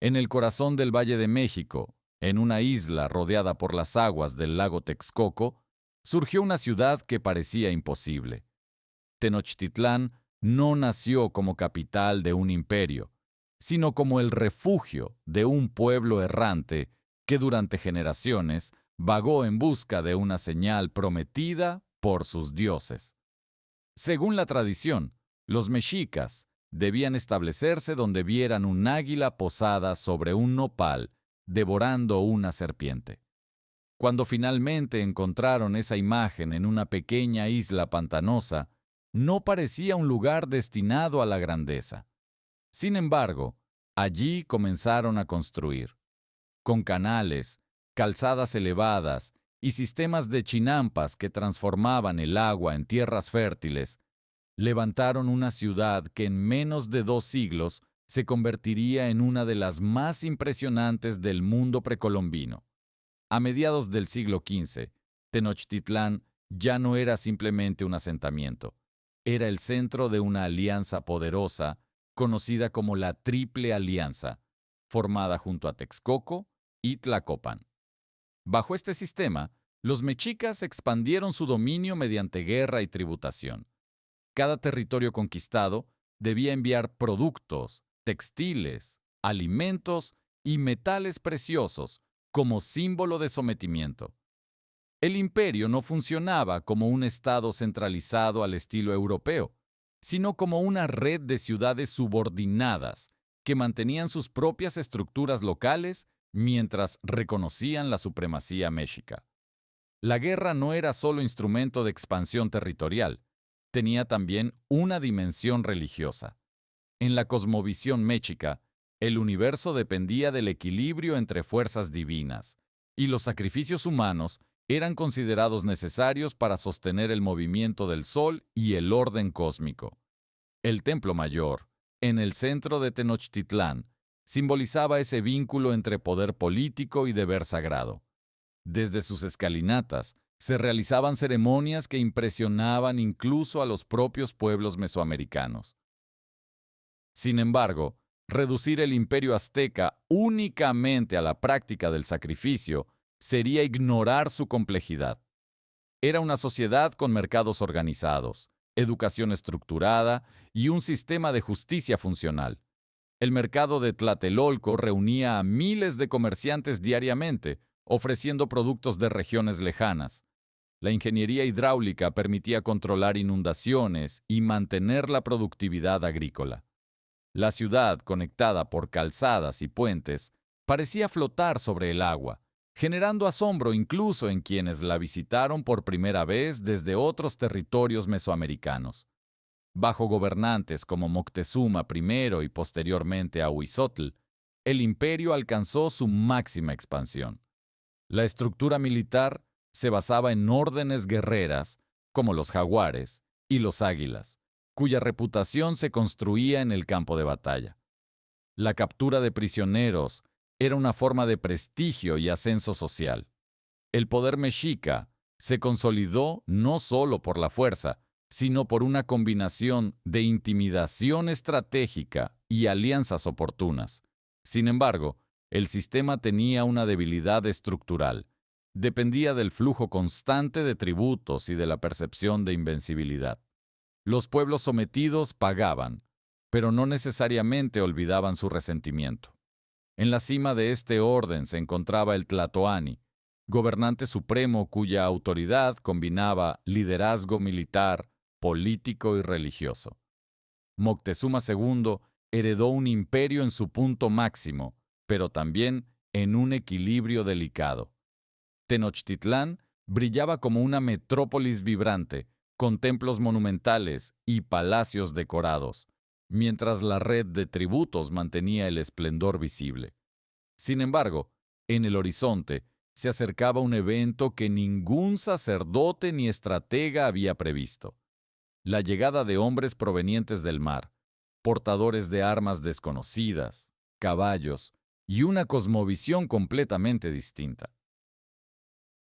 En el corazón del Valle de México, en una isla rodeada por las aguas del lago Texcoco, surgió una ciudad que parecía imposible. Tenochtitlán no nació como capital de un imperio, sino como el refugio de un pueblo errante que durante generaciones vagó en busca de una señal prometida por sus dioses. Según la tradición, los mexicas debían establecerse donde vieran un águila posada sobre un nopal, devorando una serpiente. Cuando finalmente encontraron esa imagen en una pequeña isla pantanosa, no parecía un lugar destinado a la grandeza. Sin embargo, allí comenzaron a construir, con canales, calzadas elevadas y sistemas de chinampas que transformaban el agua en tierras fértiles, levantaron una ciudad que en menos de 2 siglos se convertiría en una de las más impresionantes del mundo precolombino. A mediados del siglo XV, Tenochtitlán ya no era simplemente un asentamiento, era el centro de una alianza poderosa conocida como la Triple Alianza, formada junto a Texcoco y Tlacopan. Bajo este sistema, los mexicas expandieron su dominio mediante guerra y tributación. Cada territorio conquistado debía enviar productos, textiles, alimentos y metales preciosos como símbolo de sometimiento. El imperio no funcionaba como un estado centralizado al estilo europeo, sino como una red de ciudades subordinadas que mantenían sus propias estructuras locales mientras reconocían la supremacía mexica. La guerra no era solo instrumento de expansión territorial, tenía también una dimensión religiosa. En la cosmovisión mexica, el universo dependía del equilibrio entre fuerzas divinas, y los sacrificios humanos eran considerados necesarios para sostener el movimiento del Sol y el orden cósmico. El Templo Mayor, en el centro de Tenochtitlán, simbolizaba ese vínculo entre poder político y deber sagrado. Desde sus escalinatas se realizaban ceremonias que impresionaban incluso a los propios pueblos mesoamericanos. Sin embargo, reducir el imperio azteca únicamente a la práctica del sacrificio sería ignorar su complejidad. Era una sociedad con mercados organizados, educación estructurada y un sistema de justicia funcional. El mercado de Tlatelolco reunía a miles de comerciantes diariamente, ofreciendo productos de regiones lejanas. La ingeniería hidráulica permitía controlar inundaciones y mantener la productividad agrícola. La ciudad, conectada por calzadas y puentes, parecía flotar sobre el agua, generando asombro incluso en quienes la visitaron por primera vez desde otros territorios mesoamericanos. Bajo gobernantes como Moctezuma I y posteriormente Ahuizotl, el imperio alcanzó su máxima expansión. La estructura militar se basaba en órdenes guerreras, como los jaguares y los águilas, cuya reputación se construía en el campo de batalla. La captura de prisioneros era una forma de prestigio y ascenso social. El poder mexica se consolidó no solo por la fuerza, sino por una combinación de intimidación estratégica y alianzas oportunas. Sin embargo, el sistema tenía una debilidad estructural. Dependía del flujo constante de tributos y de la percepción de invencibilidad. Los pueblos sometidos pagaban, pero no necesariamente olvidaban su resentimiento. En la cima de este orden se encontraba el Tlatoani, gobernante supremo cuya autoridad combinaba liderazgo militar, político y religioso. Moctezuma II heredó un imperio en su punto máximo, pero también en un equilibrio delicado. Tenochtitlán brillaba como una metrópolis vibrante, con templos monumentales y palacios decorados, mientras la red de tributos mantenía el esplendor visible. Sin embargo, en el horizonte se acercaba un evento que ningún sacerdote ni estratega había previsto: la llegada de hombres provenientes del mar, portadores de armas desconocidas, caballos y una cosmovisión completamente distinta.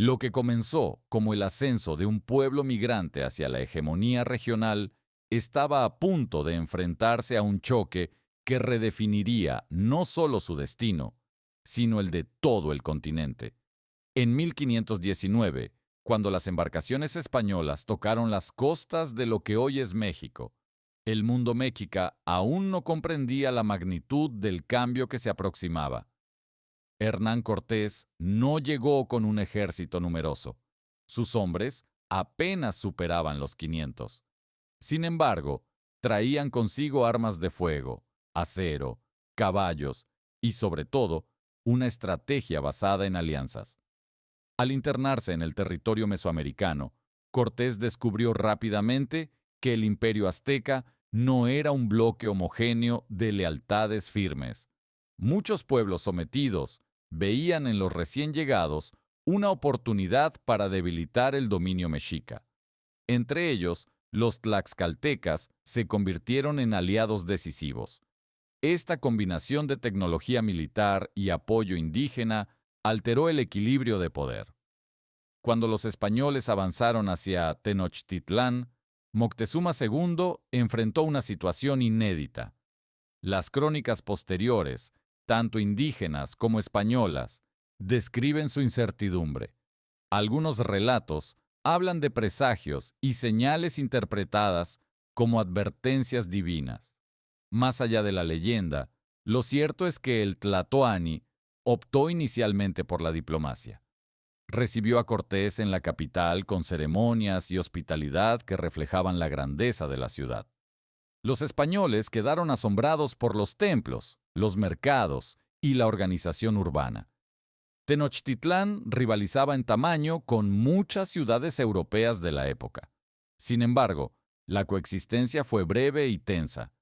Lo que comenzó como el ascenso de un pueblo migrante hacia la hegemonía regional estaba a punto de enfrentarse a un choque que redefiniría no solo su destino, sino el de todo el continente. En 1519, cuando las embarcaciones españolas tocaron las costas de lo que hoy es México, el mundo mexica aún no comprendía la magnitud del cambio que se aproximaba. Hernán Cortés no llegó con un ejército numeroso. Sus hombres apenas superaban los 500. Sin embargo, traían consigo armas de fuego, acero, caballos y, sobre todo, una estrategia basada en alianzas. Al internarse en el territorio mesoamericano, Cortés descubrió rápidamente que el imperio azteca no era un bloque homogéneo de lealtades firmes. Muchos pueblos sometidos veían en los recién llegados una oportunidad para debilitar el dominio mexica. Entre ellos, los tlaxcaltecas se convirtieron en aliados decisivos. Esta combinación de tecnología militar y apoyo indígena alteró el equilibrio de poder. Cuando los españoles avanzaron hacia Tenochtitlán, Moctezuma II enfrentó una situación inédita. Las crónicas posteriores, tanto indígenas como españolas, describen su incertidumbre. Algunos relatos hablan de presagios y señales interpretadas como advertencias divinas. Más allá de la leyenda, lo cierto es que el Tlatoani optó inicialmente por la diplomacia. Recibió a Cortés en la capital con ceremonias y hospitalidad que reflejaban la grandeza de la ciudad. Los españoles quedaron asombrados por los templos, los mercados y la organización urbana. Tenochtitlán rivalizaba en tamaño con muchas ciudades europeas de la época. Sin embargo, la coexistencia fue breve y tensa.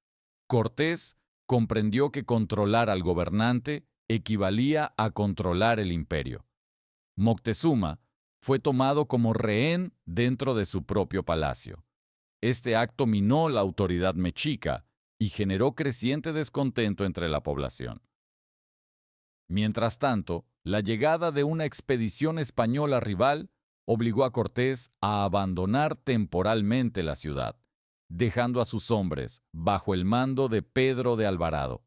Cortés comprendió que controlar al gobernante equivalía a controlar el imperio. Moctezuma fue tomado como rehén dentro de su propio palacio. Este acto minó la autoridad mexica y generó creciente descontento entre la población. Mientras tanto, la llegada de una expedición española rival obligó a Cortés a abandonar temporalmente la ciudad, dejando a sus hombres bajo el mando de Pedro de Alvarado.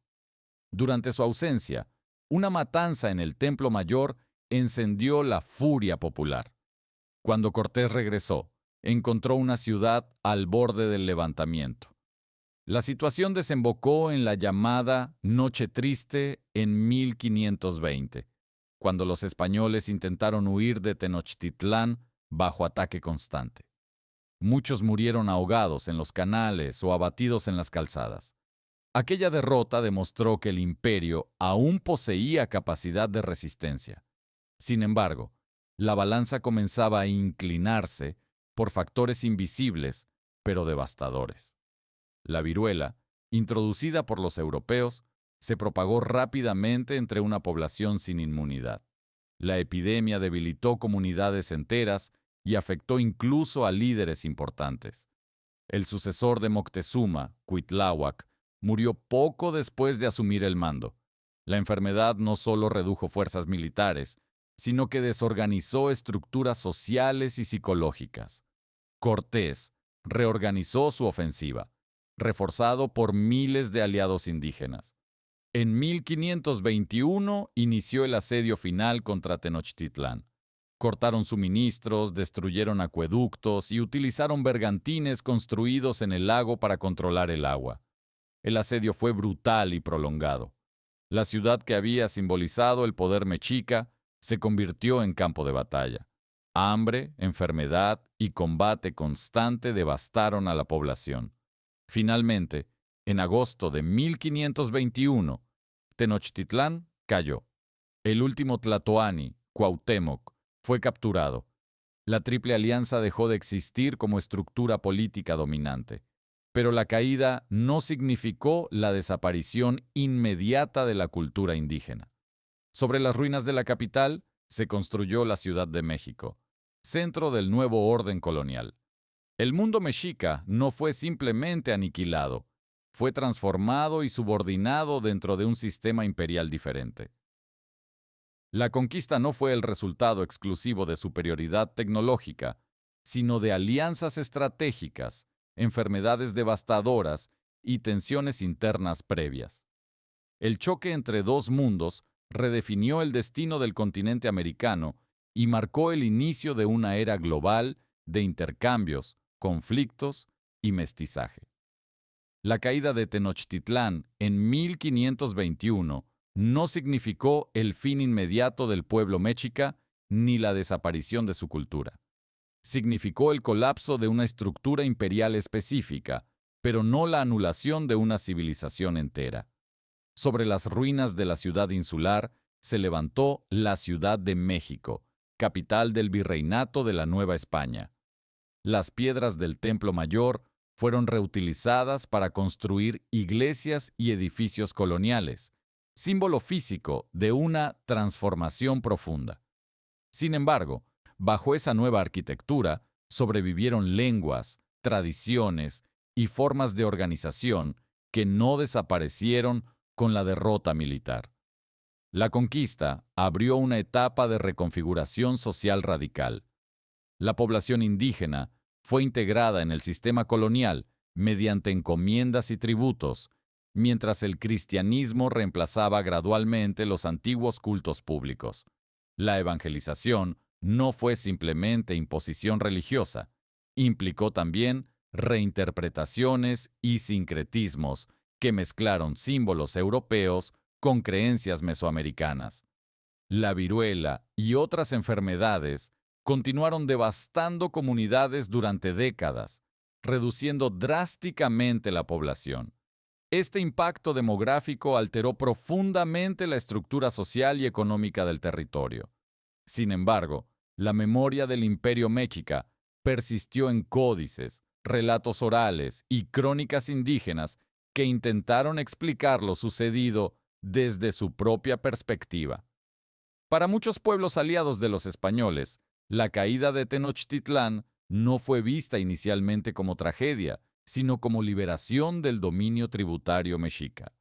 Durante su ausencia, una matanza en el Templo Mayor encendió la furia popular. Cuando Cortés regresó, encontró una ciudad al borde del levantamiento. La situación desembocó en la llamada Noche Triste en 1520, cuando los españoles intentaron huir de Tenochtitlán bajo ataque constante. Muchos murieron ahogados en los canales o abatidos en las calzadas. Aquella derrota demostró que el imperio aún poseía capacidad de resistencia. Sin embargo, la balanza comenzaba a inclinarse por factores invisibles, pero devastadores. La viruela, introducida por los europeos, se propagó rápidamente entre una población sin inmunidad. La epidemia debilitó comunidades enteras y afectó incluso a líderes importantes. El sucesor de Moctezuma, Cuitláhuac, murió poco después de asumir el mando. La enfermedad no solo redujo fuerzas militares, sino que desorganizó estructuras sociales y psicológicas. Cortés reorganizó su ofensiva, reforzado por miles de aliados indígenas. En 1521 inició el asedio final contra Tenochtitlán. Cortaron suministros, destruyeron acueductos y utilizaron bergantines construidos en el lago para controlar el agua. El asedio fue brutal y prolongado. La ciudad que había simbolizado el poder mexica se convirtió en campo de batalla. Hambre, enfermedad y combate constante devastaron a la población. Finalmente, en agosto de 1521, Tenochtitlán cayó. El último tlatoani, Cuauhtémoc, fue capturado. La Triple Alianza dejó de existir como estructura política dominante. Pero la caída no significó la desaparición inmediata de la cultura indígena. Sobre las ruinas de la capital se construyó la Ciudad de México, centro del nuevo orden colonial. El mundo mexica no fue simplemente aniquilado, fue transformado y subordinado dentro de un sistema imperial diferente. La conquista no fue el resultado exclusivo de superioridad tecnológica, sino de alianzas estratégicas, enfermedades devastadoras y tensiones internas previas. El choque entre dos mundos redefinió el destino del continente americano y marcó el inicio de una era global de intercambios, conflictos y mestizaje. La caída de Tenochtitlán en 1521 no significó el fin inmediato del pueblo mexica ni la desaparición de su cultura. Significó el colapso de una estructura imperial específica, pero no la anulación de una civilización entera. Sobre las ruinas de la ciudad insular se levantó la Ciudad de México, capital del virreinato de la Nueva España. Las piedras del Templo Mayor fueron reutilizadas para construir iglesias y edificios coloniales, símbolo físico de una transformación profunda. Sin embargo, bajo esa nueva arquitectura sobrevivieron lenguas, tradiciones y formas de organización que no desaparecieron con la derrota militar. La conquista abrió una etapa de reconfiguración social radical. La población indígena fue integrada en el sistema colonial mediante encomiendas y tributos, mientras el cristianismo reemplazaba gradualmente los antiguos cultos públicos. La evangelización no fue simplemente imposición religiosa, implicó también reinterpretaciones y sincretismos que mezclaron símbolos europeos con creencias mesoamericanas. La viruela y otras enfermedades continuaron devastando comunidades durante décadas, reduciendo drásticamente la población. Este impacto demográfico alteró profundamente la estructura social y económica del territorio. Sin embargo, la memoria del Imperio Mexica persistió en códices, relatos orales y crónicas indígenas que intentaron explicar lo sucedido desde su propia perspectiva. Para muchos pueblos aliados de los españoles, la caída de Tenochtitlán no fue vista inicialmente como tragedia, sino como liberación del dominio tributario mexica.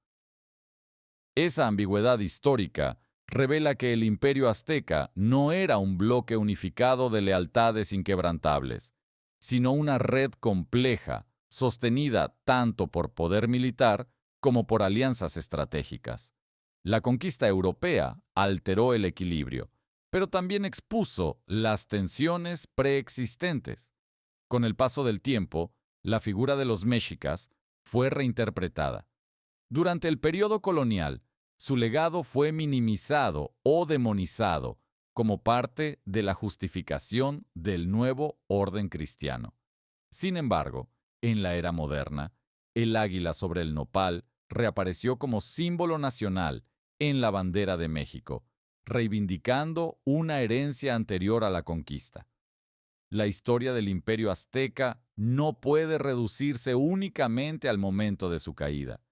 Esa ambigüedad histórica revela que el imperio azteca no era un bloque unificado de lealtades inquebrantables, sino una red compleja, sostenida tanto por poder militar como por alianzas estratégicas. La conquista europea alteró el equilibrio, pero también expuso las tensiones preexistentes. Con el paso del tiempo, la figura de los mexicas fue reinterpretada. Durante el periodo colonial, su legado fue minimizado o demonizado como parte de la justificación del nuevo orden cristiano. Sin embargo, en la era moderna, el águila sobre el nopal reapareció como símbolo nacional en la bandera de México, reivindicando una herencia anterior a la conquista. La historia del imperio azteca no puede reducirse únicamente al momento de su caída.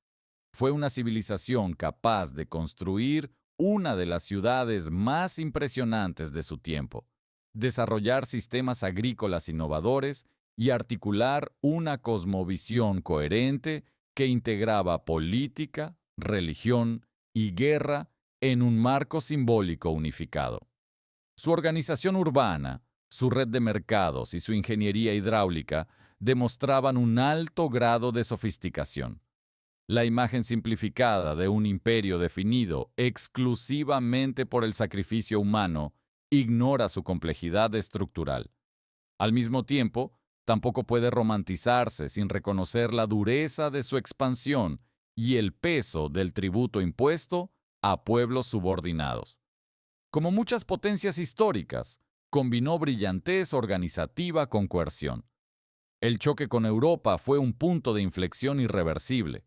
Fue una civilización capaz de construir una de las ciudades más impresionantes de su tiempo, desarrollar sistemas agrícolas innovadores y articular una cosmovisión coherente que integraba política, religión y guerra en un marco simbólico unificado. Su organización urbana, su red de mercados y su ingeniería hidráulica demostraban un alto grado de sofisticación. La imagen simplificada de un imperio definido exclusivamente por el sacrificio humano ignora su complejidad estructural. Al mismo tiempo, tampoco puede romantizarse sin reconocer la dureza de su expansión y el peso del tributo impuesto a pueblos subordinados. Como muchas potencias históricas, combinó brillantez organizativa con coerción. El choque con Europa fue un punto de inflexión irreversible.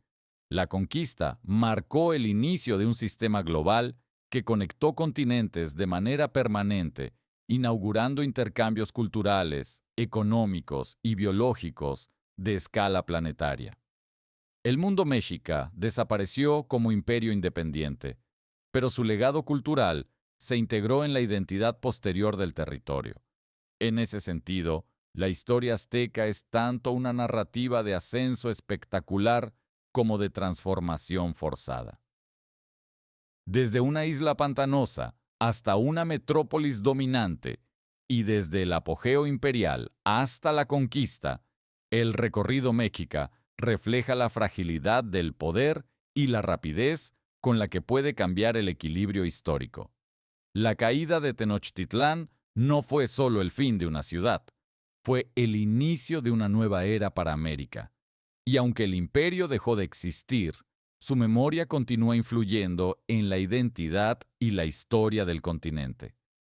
La conquista marcó el inicio de un sistema global que conectó continentes de manera permanente, inaugurando intercambios culturales, económicos y biológicos de escala planetaria. El mundo mexica desapareció como imperio independiente, pero su legado cultural se integró en la identidad posterior del territorio. En ese sentido, la historia azteca es tanto una narrativa de ascenso espectacular como de transformación forzada. Desde una isla pantanosa hasta una metrópolis dominante y desde el apogeo imperial hasta la conquista, el recorrido mexica refleja la fragilidad del poder y la rapidez con la que puede cambiar el equilibrio histórico. La caída de Tenochtitlán no fue solo el fin de una ciudad, fue el inicio de una nueva era para América. Y aunque el imperio dejó de existir, su memoria continúa influyendo en la identidad y la historia del continente.